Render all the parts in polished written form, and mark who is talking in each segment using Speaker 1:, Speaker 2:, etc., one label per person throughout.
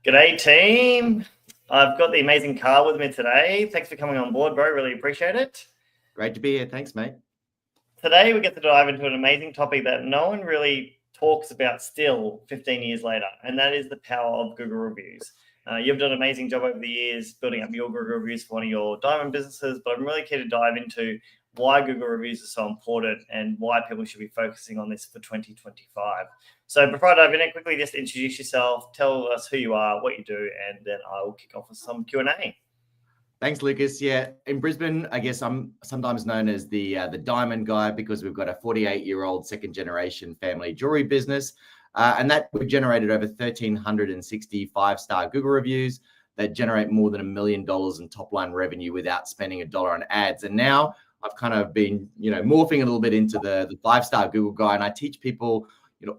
Speaker 1: G'day, team. I've got the amazing Karl with me today. Thanks for coming on board, bro. Really appreciate it.
Speaker 2: Great to be here. Thanks, mate.
Speaker 1: Today, we get to dive into an amazing topic that no one really talks about still 15 years later, and that is the power of Google reviews. You've done an amazing job over the years building up your Google reviews for one of your diamond businesses, but I'm really keen to dive into why Google reviews are so important and why people should be focusing on this for 2025. So before I dive in, quickly just introduce yourself, tell us who you are, what you do, and then I will kick off with some Q&A.
Speaker 2: Thanks, Lucas. Yeah, in Brisbane, I guess I'm sometimes known as the diamond guy because we've got a 48-year-old second-generation family jewelry business, and that we've generated over 1,360 5-star Google reviews that generate more than $1 million in top-line revenue without spending $1 on ads. And now I've kind of been, morphing a little bit into the 5-star Google guy, and I teach people,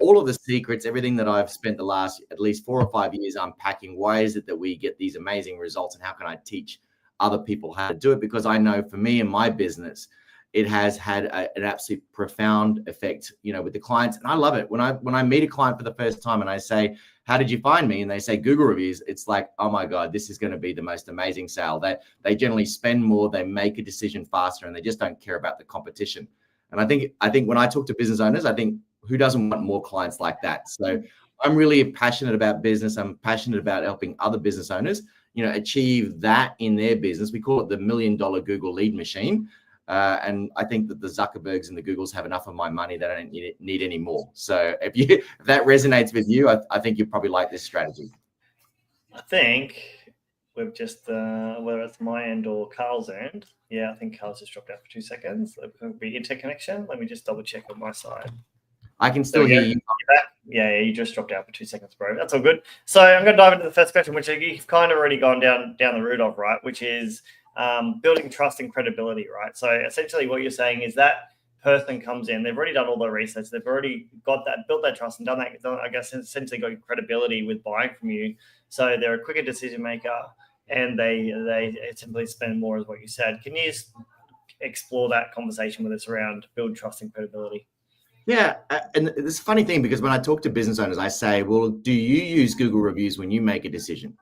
Speaker 2: all of the secrets, everything that I've spent the last at least 4 or 5 years unpacking. Why is it that we get these amazing results, and how can I teach other people how to do it? Because I know for me and my business, it has had an absolute profound effect, with the clients. And I love it. When I meet a client for the first time and I say, how did you find me? And they say Google reviews, it's like, oh my God, this is going to be the most amazing sale. They generally spend more, they make a decision faster, and they just don't care about the competition. And I think when I talk to business owners, I think, who doesn't want more clients like that? So I'm really passionate about business. I'm passionate about helping other business owners, achieve that in their business. We call it the $1 million Google lead machine. And I think that the Zuckerbergs and the Googles have enough of my money that I don't need any more. So if that resonates with you, I think you probably like this strategy.
Speaker 1: I think we've just, whether it's my end or Karl's end, I think Karl's just dropped out for 2 seconds. It could be interconnection. Let me just double check on my side.
Speaker 2: I can still hear you.
Speaker 1: Yeah, you just dropped out for 2 seconds, bro. That's all good. So I'm going to dive into the first question, which you've kind of already gone down the route of, right? Which is building trust and credibility, right? So essentially what you're saying is that person comes in, they've already done all their research, they've already got that, built that trust and done that, I guess, essentially got credibility with buying from you. So they're a quicker decision maker, and they simply spend more, is what you said. Can you just explore that conversation with us around build trust and credibility?
Speaker 2: Yeah, and it's a funny thing, because when I talk to business owners, I say, well, do you use Google reviews when you make a decision?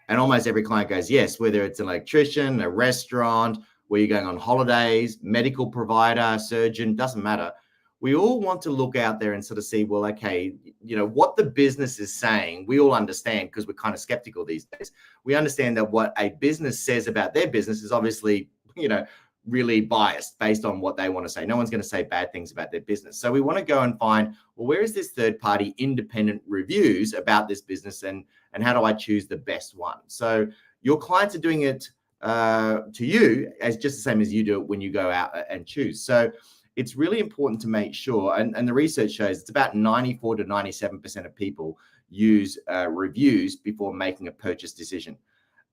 Speaker 2: And almost every client goes, yes, whether it's an electrician, a restaurant, where you're going on holidays, medical provider, surgeon, doesn't matter. We all want to look out there and sort of see, well, okay, what the business is saying, we all understand, because we're kind of skeptical these days. We understand that what a business says about their business is obviously, really biased based on what they want to say. No one's going to say bad things about their business. So we want to go and find, well, where is this third-party independent reviews about this business, and how do I choose the best one? So your clients are doing it to you as just the same as you do it when you go out and choose. So it's really important to make sure, and the research shows it's about 94 to 97% of people use reviews before making a purchase decision.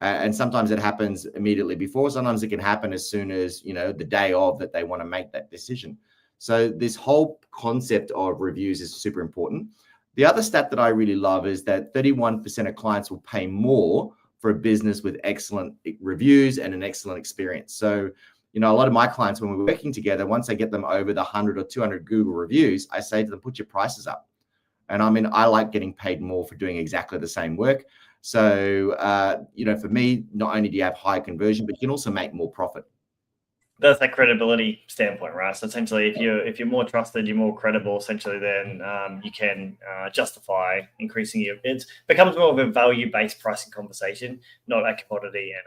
Speaker 2: And sometimes it happens immediately before. Sometimes it can happen as soon as, the day of that they want to make that decision. So this whole concept of reviews is super important. The other stat that I really love is that 31% of clients will pay more for a business with excellent reviews and an excellent experience. So, a lot of my clients, when we're working together, once I get them over the 100 or 200 Google reviews, I say to them, put your prices up. And I like getting paid more for doing exactly the same work. So, for me, not only do you have high conversion, but you can also make more profit.
Speaker 1: That's that credibility standpoint, right? So essentially, if you're more trusted, you're more credible, essentially, then you can justify increasing your bids. Becomes more of a value-based pricing conversation, not a commodity and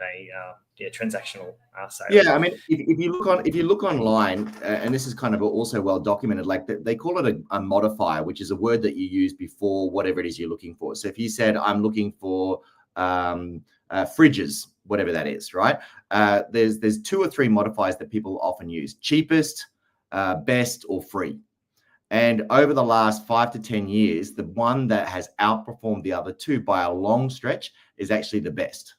Speaker 1: a transactional sale.
Speaker 2: Yeah, if you look online, and this is kind of also well documented, like they call it a modifier, which is a word that you use before whatever it is you're looking for. So if you said, I'm looking for fridges, whatever that is, right? There's 2 or 3 modifiers that people often use: cheapest, best, or free. And over the last 5 to 10 years, the one that has outperformed the other 2 by a long stretch is actually the best.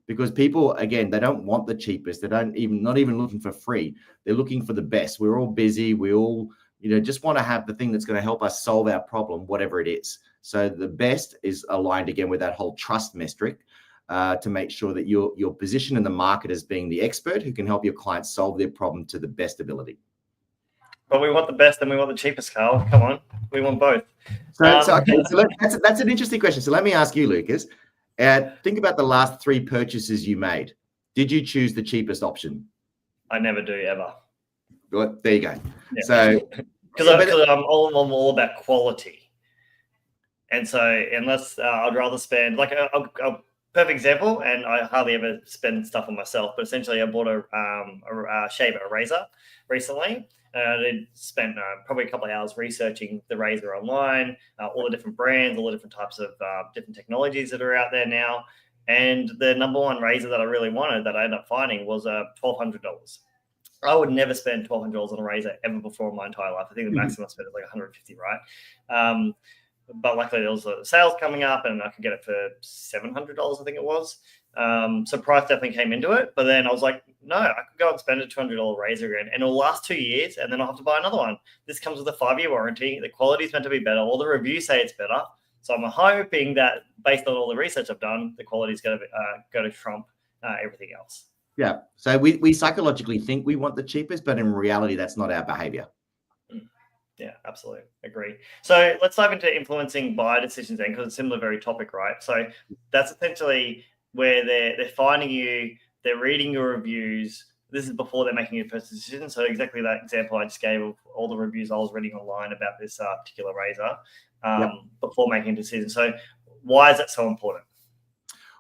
Speaker 2: Because people, again, they don't want the cheapest. They're not even looking for free. They're looking for the best. We're all busy. We all, just want to have the thing that's going to help us solve our problem, whatever it is. So the best is aligned again with that whole trust metric, to make sure that you're positioned in the market as being the expert who can help your clients solve their problem to the best ability.
Speaker 1: But we want the best and we want the cheapest, Karl. Come on, we want both.
Speaker 2: So that's an interesting question. So let me ask you, Lucas, Think about the last 3 purchases you made. Did you choose the cheapest option?
Speaker 1: I never do ever.
Speaker 2: Well, there you go.
Speaker 1: Yeah.
Speaker 2: So
Speaker 1: because I'm all about quality, and so unless I'd rather spend like a perfect example, and I hardly ever spend stuff on myself, but essentially I bought a shaver, a razor recently. And I did spend probably a couple of hours researching the razor online, all the different brands, all the different types of different technologies that are out there now. And the number one razor that I really wanted that I ended up finding was $1,200. I would never spend $1,200 on a razor ever before in my entire life. I think the maximum I spent is like 150, right? But luckily there was a sales coming up and I could get it for $700, I think it was. So price definitely came into it. But then I was like, no, I could go and spend a $200 razor again and it'll last 2 years and then I'll have to buy another one. This comes with a 5-year warranty. The quality is meant to be better. All the reviews say it's better. So I'm hoping that based on all the research I've done, the quality is going to trump everything else.
Speaker 2: Yeah. So we psychologically think we want the cheapest, but in reality, that's not our behavior.
Speaker 1: Yeah, absolutely. Agree. So let's dive into influencing buyer decisions then, because it's a similar very topic, right? So that's essentially where they're finding you, they're reading your reviews. This is before they're making a purchase decision. So exactly that example I just gave of all the reviews I was reading online about this particular razor before making a decision. So why is that so important?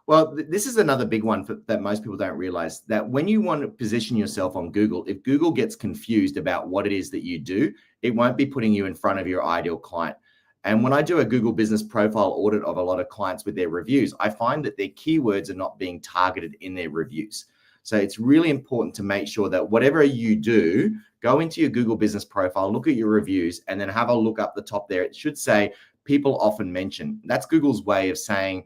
Speaker 2: Well, this is another big one that most people don't realize, that when you want to position yourself on Google, if Google gets confused about what it is that you do, it won't be putting you in front of your ideal client. And when I do a Google business profile audit of a lot of clients with their reviews, I find that their keywords are not being targeted in their reviews. So it's really important to make sure that whatever you do, go into your Google business profile, look at your reviews, and then have a look up the top there. It should say people often mention. That's Google's way of saying,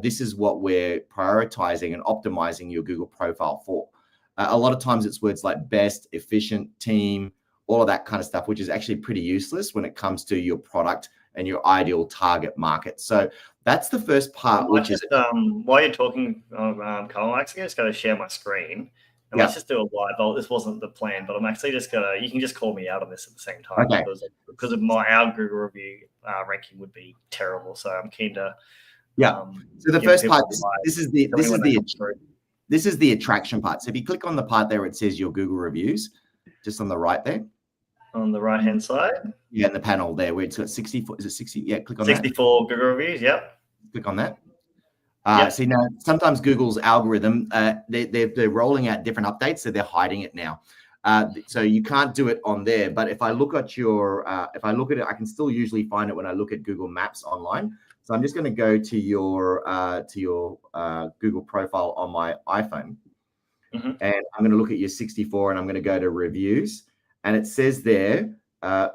Speaker 2: this is what we're prioritizing and optimizing your Google profile for. A lot of times it's words like best, efficient, team, all of that kind of stuff, which is actually pretty useless when it comes to your product and your ideal target market. So that's the first part, which is
Speaker 1: while you're talking, Carl, I'm actually just going to share my screen. And let's just do a live. Oh, this wasn't the plan, but I'm actually just going to, you can just call me out on this at the same time because of our Google review ranking would be terrible. So I'm keen to.
Speaker 2: So the first part, this is the attraction part. So if you click on the part there, it says your Google reviews, just on the right there.
Speaker 1: On the right hand side.
Speaker 2: Yeah, in the panel there where it's got 64. Is it 60? Yeah, click on
Speaker 1: 64 Google reviews. Yep.
Speaker 2: Click on that. See now, sometimes Google's algorithm, they're rolling out different updates, so they're hiding it now. So you can't do it on there. But if I look at if I look at it, I can still usually find it when I look at Google Maps online. So I'm just going to go to your Google profile on my iPhone, and I'm going to look at your 64, and I'm going to go to reviews, and it says there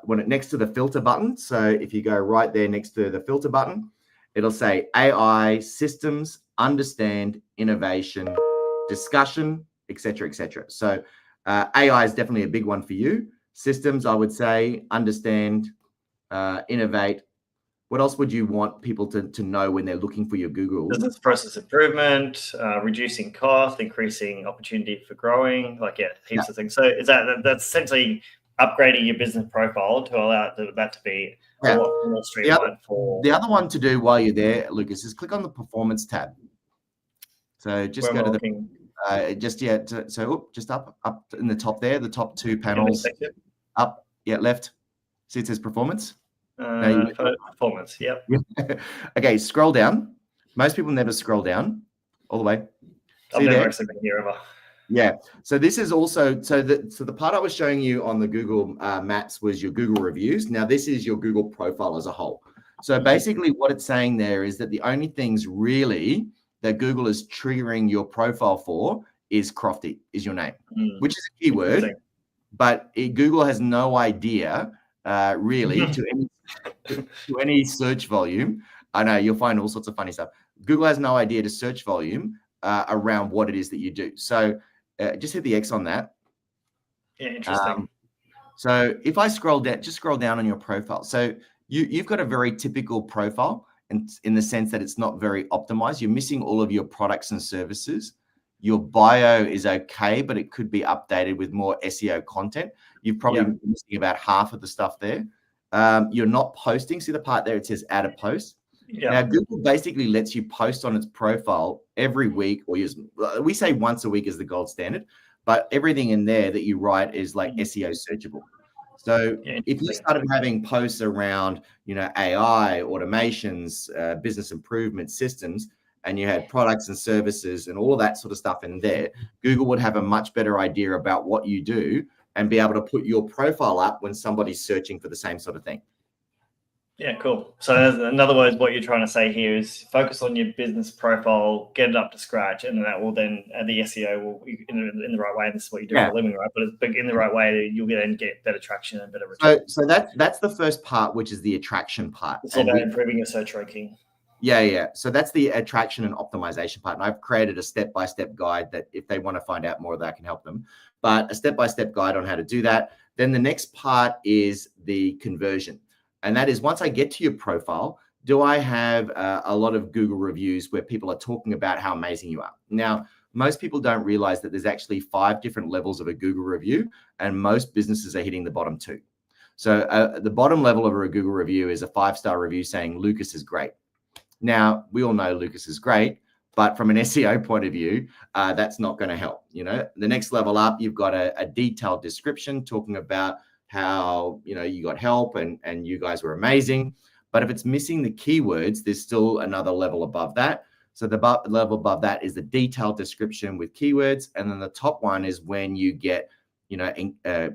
Speaker 2: next to the filter button. So if you go right there next to the filter button, it'll say AI, systems, understand, innovation, discussion, etc., etc. So AI is definitely a big one for you. Systems, I would say, understand, innovate. What else would you want people to know when they're looking for your Google?
Speaker 1: Business process improvement, reducing cost, increasing opportunity for growing, heaps of things. So is that's essentially upgrading your business profile to allow that to be a lot more streamlined.
Speaker 2: The other one to do while you're there, Lucas, is click on the performance tab. So just go to the just up in the top there, the top 2 panels. Up, left. See it says performance.
Speaker 1: Performance, yep.
Speaker 2: Okay, scroll down. Most people never scroll down all the way.
Speaker 1: I've never actually been here ever.
Speaker 2: Yeah. So this is also the part I was showing you on the Google Maps was your Google reviews. Now this is your Google profile as a whole. So basically what it's saying there is that the only things really that Google is triggering your profile for is Crofty, is your name, which is a keyword, but Google has no idea really to any search volume. I know you'll find all sorts of funny stuff. Google has no idea to search volume around what it is that you do. So just hit the X on that.
Speaker 1: Yeah, interesting.
Speaker 2: So if I scroll down, just scroll down on your profile. So you've got a very typical profile in the sense that it's not very optimized. You're missing all of your products and services. Your bio is okay, but it could be updated with more SEO content. You've probably missing about half of the stuff there. You're not posting. See the part there, it says add a post.
Speaker 1: Yeah.
Speaker 2: Now, Google basically lets you post on its profile every week, or we say once a week is the gold standard, but everything in there that you write is like SEO searchable. So
Speaker 1: Yeah,
Speaker 2: if you started having posts around, AI, automations, business improvement systems, and you had products and services and all of that sort of stuff in there, Google would have a much better idea about what you do and be able to put your profile up when somebody's searching for the same sort of thing.
Speaker 1: Yeah, cool. So in other words, what you're trying to say here is focus on your business profile, get it up to scratch, and that will then the SEO will in the right way. And this is what you do for a living, right? But in the right way, you'll then get better traction and better return.
Speaker 2: So that's the first part, which is the attraction part.
Speaker 1: It's all about improving your search ranking.
Speaker 2: Yeah. So that's the attraction and optimization part. And I've created a step-by-step guide that if they want to find out more of that, I can help them. But a step-by-step guide on how to do that. Then the next part is the conversion. And that is, once I get to your profile, do I have a lot of Google reviews where people are talking about how amazing you are? Now, most people don't realize that there's actually 5 different levels of a Google review, and most businesses are hitting the bottom 2. So the bottom level of a Google review is a 5-star review saying Lucas is great. Now, we all know Lucas is great, but from an SEO point of view, that's not going to help. The next level up, you've got a detailed description talking about how, you got help and you guys were amazing. But if it's missing the keywords, there's still another level above that. So the level above that is the detailed description with keywords. And then the top one is when you get,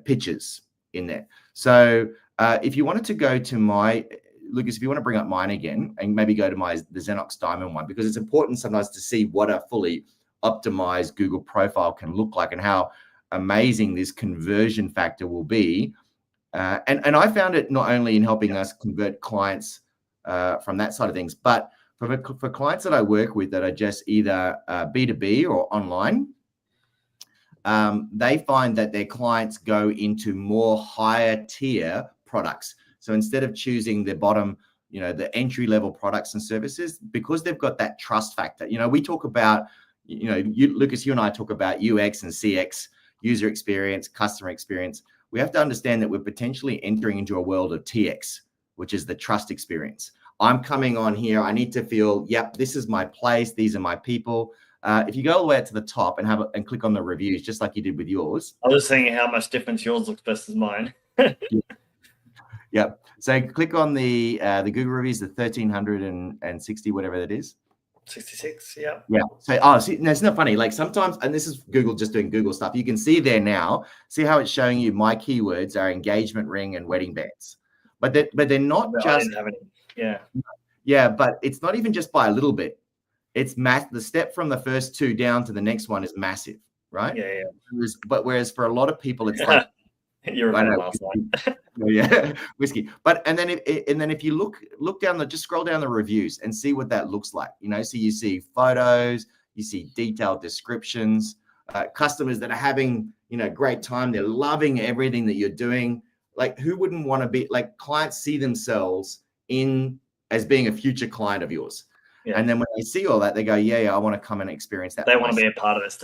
Speaker 2: pictures in there. So if you wanted to go to Lucas, if you want to bring up mine again and maybe go to the Xenox Diamond one, because it's important sometimes to see what a fully optimized Google profile can look like and how amazing this conversion factor will be. And I found it not only in helping us convert clients from that side of things, but for clients that I work with that are just either B2B or online, they find that their clients go into more higher tier products. So instead of choosing the bottom, the entry level products and services, because they've got that trust factor. We talk about, Lucas, you and I talk about UX and CX, user experience, customer experience. We have to understand that we're potentially entering into a world of TX, which is the trust experience. I'm coming on here. I need to feel, yep, this is my place. These are my people. If you go all the way up to the top and click on the reviews, just like you did with yours.
Speaker 1: I was seeing how much difference yours looks versus mine.
Speaker 2: Yep. So click on the Google reviews, the 1,360, whatever that is.
Speaker 1: 66, yeah.
Speaker 2: Yeah. So, see, no, it's not funny. Like sometimes, and this is Google just doing Google stuff. You can see there now, see how it's showing you my keywords are engagement ring and wedding bands. But they're not just.
Speaker 1: I didn't have any. Yeah.
Speaker 2: Yeah, but it's not even just by a little bit. It's the step from the first 2 down to the next one is massive, right?
Speaker 1: Yeah.
Speaker 2: Whereas for a lot of people, it's like.
Speaker 1: You're right last night.
Speaker 2: Yeah, whiskey. And then if you look down just scroll down the reviews and see what that looks like. So you see photos, you see detailed descriptions, customers that are having great time. They're loving everything that you're doing. Like who wouldn't want to be like clients see themselves as being a future client of yours. Yeah. And then when they see all that, they go, yeah, I want to come and experience that.
Speaker 1: They want to be a part of this.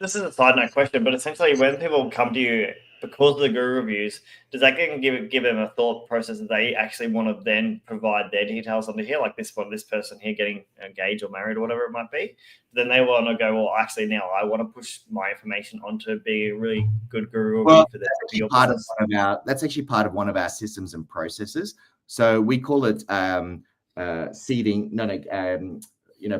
Speaker 1: This is a side note question, but essentially when people come to you because of the Google reviews, does that give them a thought process that they actually want to then provide their details under here, like this person here getting engaged or married or whatever it might be? Then they want to go, well, actually now I want to push my information onto be a really good Google review for their business.
Speaker 2: That's actually part of one of our systems and processes. So we call it seeding,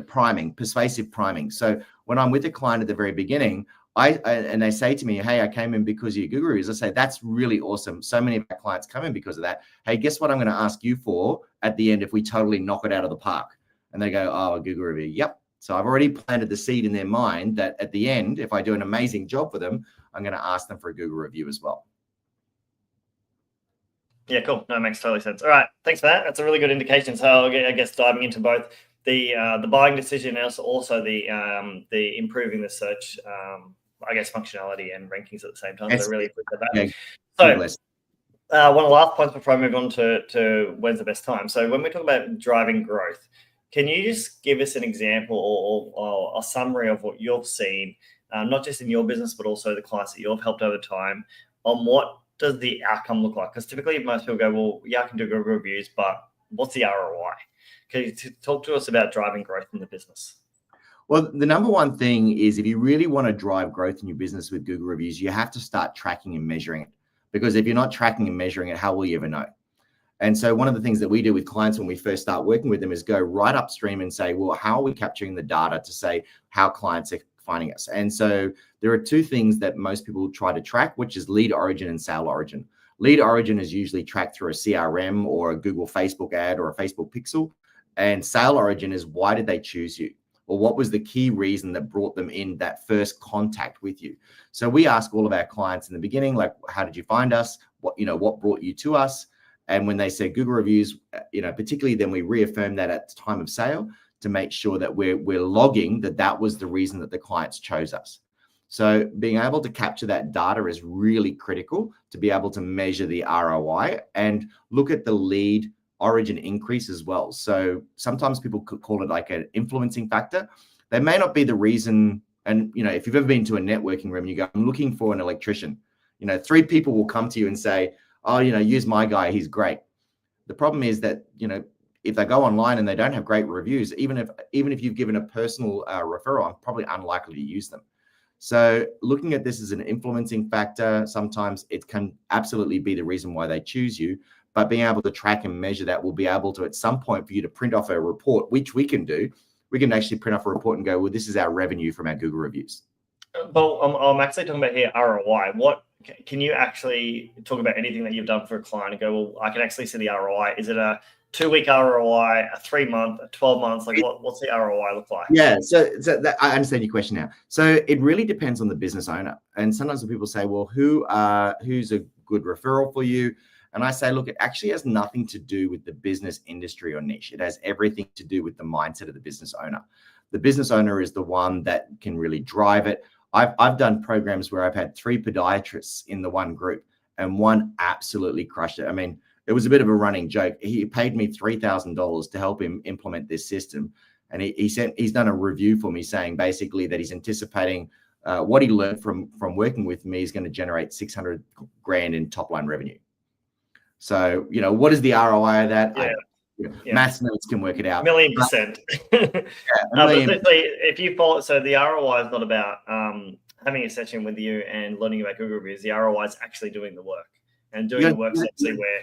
Speaker 2: priming, persuasive priming. So when I'm with a client at the very beginning, and they say to me, hey, I came in because of your Google reviews. I say, that's really awesome. So many of our clients come in because of that. Hey, guess what I'm going to ask you for at the end if we totally knock it out of the park? And they go, oh, a Google review. Yep. So I've already planted the seed in their mind that at the end, if I do an amazing job for them, I'm going to ask them for a Google review as well.
Speaker 1: Yeah, cool. No, it makes totally sense. All right. Thanks for that. That's a really good indication. So I guess diving into both the buying decision and also the improving the search functionality and rankings at the same time. So I really appreciate that. Yeah. So one of the last points before I move on to when's the best time. So when we talk about driving growth, can you just give us an example or a summary of what you've seen, not just in your business, but also the clients that you've helped over time, on what does the outcome look like? Because typically most people go, well, yeah, I can do Google reviews, but what's the ROI? Can you talk to us about driving growth in the business?
Speaker 2: Well, the number one thing is if you really want to drive growth in your business with Google reviews, you have to start tracking and measuring it. Because if you're not tracking and measuring it, how will you ever know? And so one of the things that we do with clients when we first start working with them is go right upstream and say, well, how are we capturing the data to say how clients are finding us? And so there are two things that most people try to track, which is lead origin and sale origin. Lead origin is usually tracked through a CRM or a Google Facebook ad or a Facebook pixel. And sale origin is why did they choose you? Or what was the key reason that brought them in that first contact with you? So we ask all of our clients in the beginning, like, how did you find us? What brought you to us? And when they say Google reviews, particularly then we reaffirm that at the time of sale to make sure that we're logging that was the reason that the clients chose us. So being able to capture that data is really critical to be able to measure the ROI and look at the lead origin increase as well. So sometimes people could call it like an influencing factor. They may not be the reason. And, if you've ever been to a networking room, you go, I'm looking for an electrician. 3 people will come to you and say, oh, use my guy, he's great. The problem is that, if they go online and they don't have great reviews, even if you've given a personal referral, I'm probably unlikely to use them. So looking at this as an influencing factor, sometimes it can absolutely be the reason why they choose you. But being able to track and measure that, will be able to, at some point, for you to print off a report, which we can do. We can actually print off a report and go, well, this is our revenue from our Google reviews.
Speaker 1: But I'm actually talking about here ROI. What can you actually talk about anything that you've done for a client and go, well, I can actually see the ROI? Is it a 2-week ROI, a 3-month, a 12 months? Like what's the ROI look like?
Speaker 2: Yeah, so I understand your question now. So it really depends on the business owner. And sometimes when people say, well, who's a good referral for you? And I say, look, it actually has nothing to do with the business industry or niche. It has everything to do with the mindset of the business owner. The business owner is the one that can really drive it. I've done programs where I've had 3 podiatrists in the one group, and one absolutely crushed it. I mean, it was a bit of a running joke. He paid me $3,000 to help him implement this system. And he's done a review for me saying basically that he's anticipating what he learned from working with me is going to generate 600 grand in top line revenue. So, what is the ROI of that?
Speaker 1: Yeah.
Speaker 2: Maths nerds can work it out.
Speaker 1: 1,000,000%.
Speaker 2: But
Speaker 1: if you follow, so the ROI is not about having a session with you and learning about Google reviews. The ROI is actually doing the work, and doing the work is actually where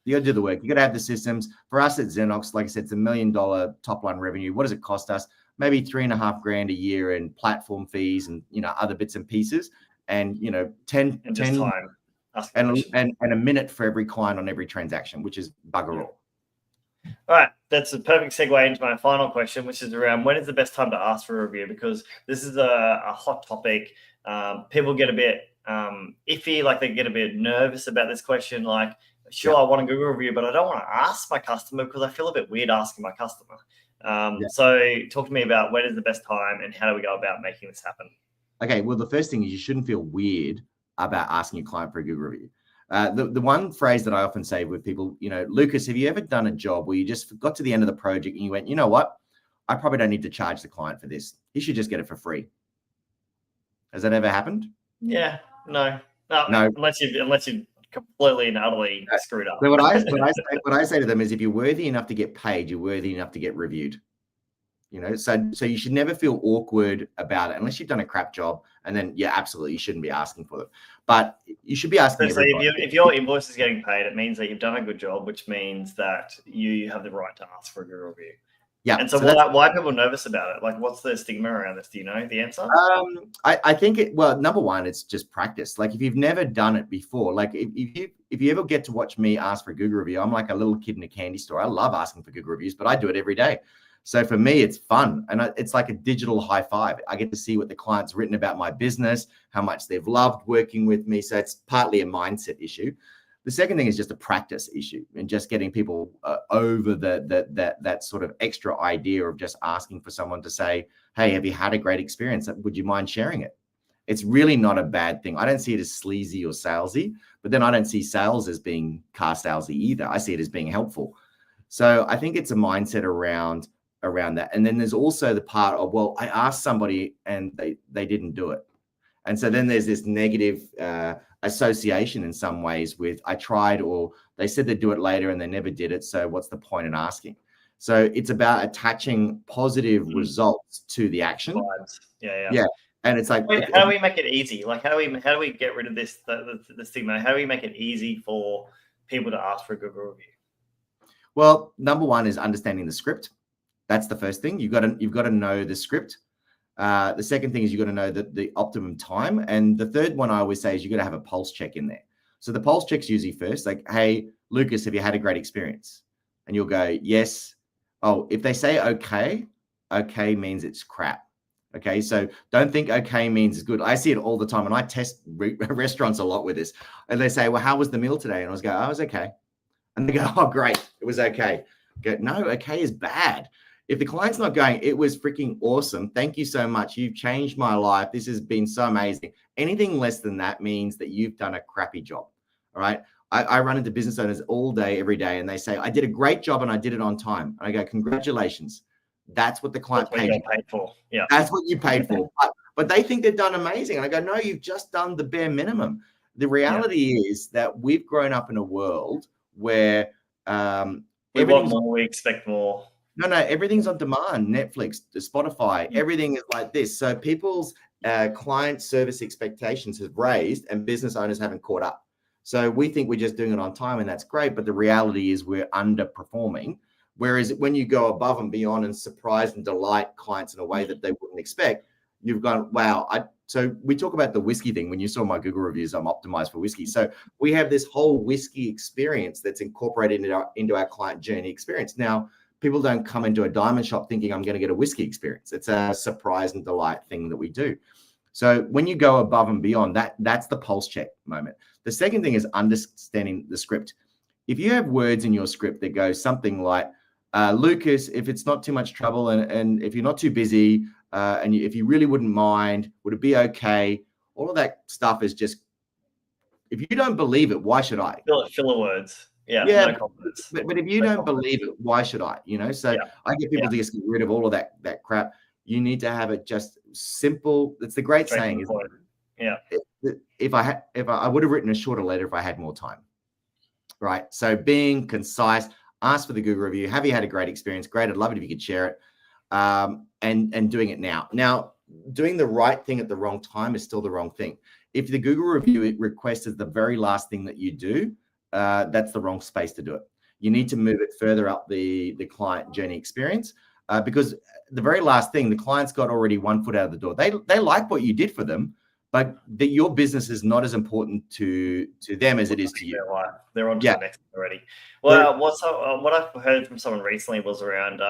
Speaker 2: you got to do the work. You got to have the systems. For us at Xenox, like I said, it's $1 million top line revenue. What does it cost us? Maybe 3.5 grand a year in platform fees and other bits and pieces, and 10 time. And a minute for every client on every transaction, which is bugger all.
Speaker 1: All right, that's a perfect segue into my final question, which is around when is the best time to ask for a review? Because this is a hot topic. People get a bit iffy, like they get a bit nervous about this question. Like, sure, I want a Google review, but I don't want to ask my customer because I feel a bit weird asking my customer. So talk to me about when is the best time and how do we go about making this happen?
Speaker 2: Okay, well, the first thing is you shouldn't feel weird about asking your client for a Google review. The one phrase that I often say with people, Lucas, have you ever done a job where you just got to the end of the project and you went, you know what? I probably don't need to charge the client for this. He should just get it for free. Has that ever happened?
Speaker 1: Yeah, no. Unless you completely and utterly screwed up.
Speaker 2: So what I say to them is, if you're worthy enough to get paid, you're worthy enough to get reviewed. So you should never feel awkward about it unless you've done a crap job, and then absolutely you shouldn't be asking for them. But you should be asking.
Speaker 1: So if your invoice is getting paid, it means that you've done a good job, which means that you have the right to ask for a good review. Yeah. And so why are people nervous about it? Like, what's the stigma around this? Do you know the answer?
Speaker 2: I think number one, it's just practice. Like, if you've never done it before, like if you ever get to watch me ask for a Google review, I'm like a little kid in a candy store. I love asking for Google reviews, but I do it every day. So for me, it's fun. And it's like a digital high five. I get to see what the client's written about my business, how much they've loved working with me. So it's partly a mindset issue. The second thing is just a practice issue and just getting people over that sort of extra idea of just asking for someone to say, hey, have you had a great experience? Would you mind sharing it? It's really not a bad thing. I don't see it as sleazy or salesy, but then I don't see sales as being car salesy either. I see it as being helpful. So I think it's a mindset around that. And then there's also the part of, well, I asked somebody and they didn't do it. And so then there's this negative association in some ways with I tried, or they said they'd do it later and they never did it. So what's the point in asking? So it's about attaching positive results to the action.
Speaker 1: Vibes. Yeah.
Speaker 2: Yeah. And it's like,
Speaker 1: How do we make it easy? Like, how do we get rid of this the stigma? How do we make it easy for people to ask for a Google review?
Speaker 2: well, number one is understanding the script. That's the first thing. You've got to know the script. The second thing is you've got to know the optimum time. And the third one I always say is you've got to have a pulse check in there. So the pulse check's usually first, like, hey, Lucas, have you had a great experience? And you'll go, yes. Oh, if they say okay means it's crap. Okay, so don't think okay means it's good. I see it all the time, and I test restaurants a lot with this. And they say, well, how was the meal today? And I was go, oh, it was okay. And they go, oh, great, it was okay. I go, no, okay is bad. If the client's not going, it was freaking awesome. Thank you so much. You've changed my life. This has been so amazing. Anything less than that means that you've done a crappy job. All right. I run into business owners all day, every day, and they say, I did a great job and I did it on time. And I go, congratulations. That's what the client paid
Speaker 1: for. Yeah.
Speaker 2: That's what you paid for. But they think they've done amazing. And I go, no, you've just done the bare minimum. The reality is that we've grown up in a world where
Speaker 1: we want more, we expect more.
Speaker 2: No, everything's on demand. Netflix, Spotify, everything is like this. So people's client service expectations have raised and business owners haven't caught up. So we think we're just doing it on time and that's great. But the reality is we're underperforming. Whereas when you go above and beyond and surprise and delight clients in a way that they wouldn't expect, you've gone, wow. So we talk about the whiskey thing. When you saw my Google reviews, I'm optimized for whiskey. So we have this whole whiskey experience that's incorporated into our client journey experience. Now, people don't come into a diamond shop thinking I'm going to get a whiskey experience. It's a surprise and delight thing that we do. So when you go above and beyond, that's the pulse check moment. The second thing is understanding the script. If you have words in your script that go something like, Lucas, if it's not too much trouble and if you're not too busy if you really wouldn't mind, would it be okay? All of that stuff is just, if you don't believe it, why should I?
Speaker 1: Filler words. Yeah.
Speaker 2: No
Speaker 1: confidence.
Speaker 2: But if you don't believe it, why should I? So I get people to just get rid of all of that crap. You need to have it just simple. It's the great saying, isn't it?
Speaker 1: Yeah.
Speaker 2: If I would have written a shorter letter if I had more time. Right. So being concise, ask for the Google review. Have you had a great experience? Great. I'd love it if you could share it. And doing it now. Now, doing the right thing at the wrong time is still the wrong thing. If the Google review request is the very last thing that you do, that's the wrong space to do it. You need to move it further up the client journey experience because the very last thing, the client's got already one foot out of the door. They like what you did for them, but your business is not as important to them as it is to you.
Speaker 1: They're on to the next thing already. Well, what I've heard from someone recently was around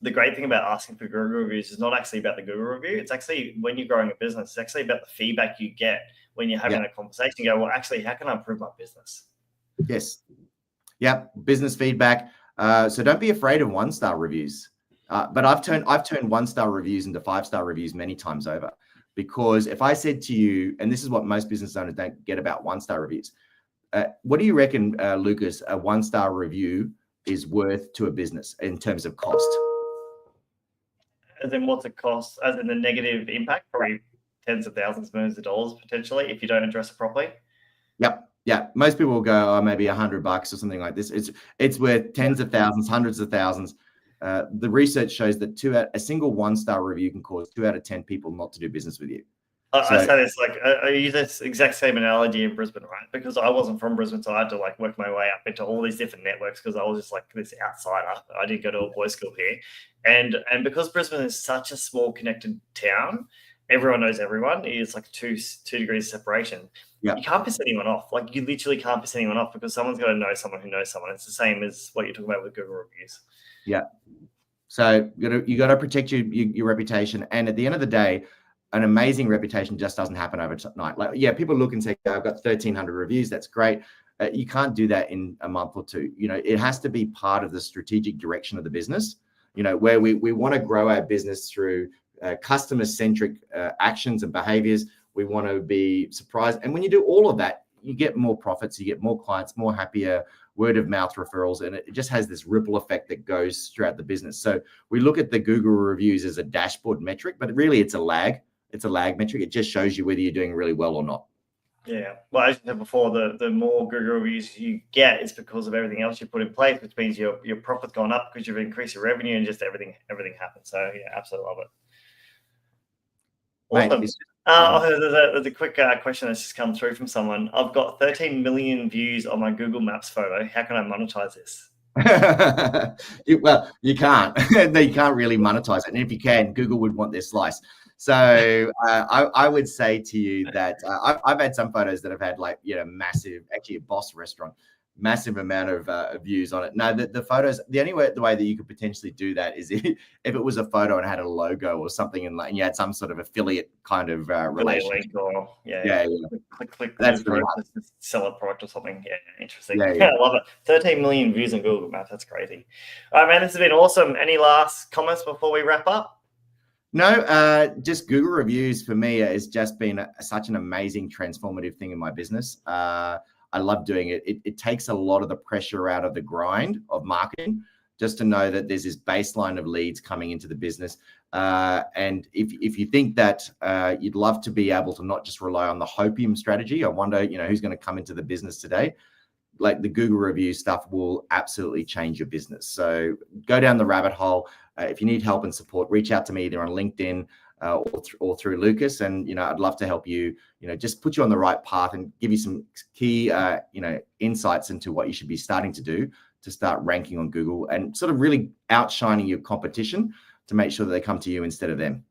Speaker 1: the great thing about asking for Google reviews is not actually about the Google review. It's actually, when you're growing a business, it's actually about the feedback you get when you're having a conversation. You go, well, actually, how can I improve my business?
Speaker 2: Yes. Yeah. Business feedback. So don't be afraid of 1-star reviews. But I've turned 1-star reviews into 5-star reviews many times over. Because if I said to you, and this is what most business owners don't get about 1-star reviews, what do you reckon, Lucas, a 1-star review is worth to a business in terms of cost?
Speaker 1: As in what's it cost? As in the negative impact? Probably tens of thousands, millions of dollars potentially if you don't address it properly.
Speaker 2: Yep. Yeah. Most people will go, oh, maybe $100 or something like this. It's worth tens of thousands, hundreds of thousands. The research shows that a single 1-star review can cause 2 out of 10 people not to do business with you.
Speaker 1: I say this, I use this exact same analogy in Brisbane, right? Because I wasn't from Brisbane, so I had to work my way up into all these different networks because I was just this outsider. I didn't go to a boys' school here, and because Brisbane is such a small, connected town, everyone knows everyone. It's like two degrees of separation. Yeah. You can't piss anyone off. You literally can't piss anyone off because someone's got to know someone who knows someone. It's the same as what you're talking about with Google reviews.
Speaker 2: Yeah. So you got to protect your reputation, and at the end of the day, an amazing reputation just doesn't happen overnight. People look and say, I've got 1,300 reviews. That's great. You can't do that in a month or two. It has to be part of the strategic direction of the business, where we want to grow our business through customer-centric actions and behaviors. We want to be surprised. And when you do all of that, you get more profits, you get more clients, more happier, word of mouth referrals, and it just has this ripple effect that goes throughout the business. So we look at the Google reviews as a dashboard metric, but really it's a lag. It's a lag metric. It just shows you whether you're doing really well or not.
Speaker 1: Yeah. Well, as you said before, the more Google reviews you get is because of everything else you put in place, which means your profit's gone up because you've increased your revenue and just everything happens. So yeah, absolutely love it.
Speaker 2: Mate,
Speaker 1: Awesome.
Speaker 2: it's
Speaker 1: There's a quick question that's just come through from someone. I've got 13 million views on my Google Maps photo. How can I monetize this?
Speaker 2: well, you can't. No, you can't really monetize it. And if you can, Google would want their slice. So I would say to you that I've had some photos that have had like, massive, actually a Boss restaurant, massive amount of views on it. Now, the photos, the way that you could potentially do that is if it was a photo and had a logo or something and you had some sort of affiliate kind of relationship.
Speaker 1: Link or
Speaker 2: Yeah.
Speaker 1: Click
Speaker 2: That's
Speaker 1: through
Speaker 2: really
Speaker 1: process to sell a product or something. Yeah, interesting.
Speaker 2: Yeah.
Speaker 1: I love it. 13 million views on Google Maps. That's crazy. All right, man, this has been awesome. Any last comments before we wrap up?
Speaker 2: No, just Google reviews for me has just been such an amazing transformative thing in my business. I love doing it. It takes a lot of the pressure out of the grind of marketing, just to know that there's this baseline of leads coming into the business. And if you think that you'd love to be able to not just rely on the hopium strategy, I wonder, who's going to come into the business today. Like the Google review stuff will absolutely change your business. So go down the rabbit hole. If you need help and support, reach out to me either on LinkedIn or through Lucas. And, I'd love to help you, just put you on the right path and give you some key, insights into what you should be starting to do to start ranking on Google and sort of really outshining your competition to make sure that they come to you instead of them.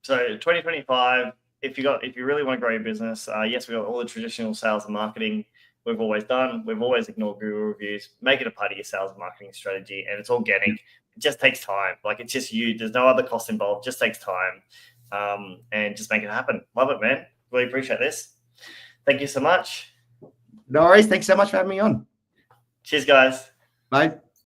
Speaker 1: So 2025, if you really want to grow your business, yes, we've got all the traditional sales and marketing we've always done. We've always ignored Google reviews. Make it a part of your sales and marketing strategy, and it's organic. It just takes time. Like, it's just you. There's no other cost involved. Just takes time, and just make it happen. Love it, man. Really appreciate this. Thank you so much.
Speaker 2: No worries. Thanks so much for having me on.
Speaker 1: Cheers, guys.
Speaker 2: Bye.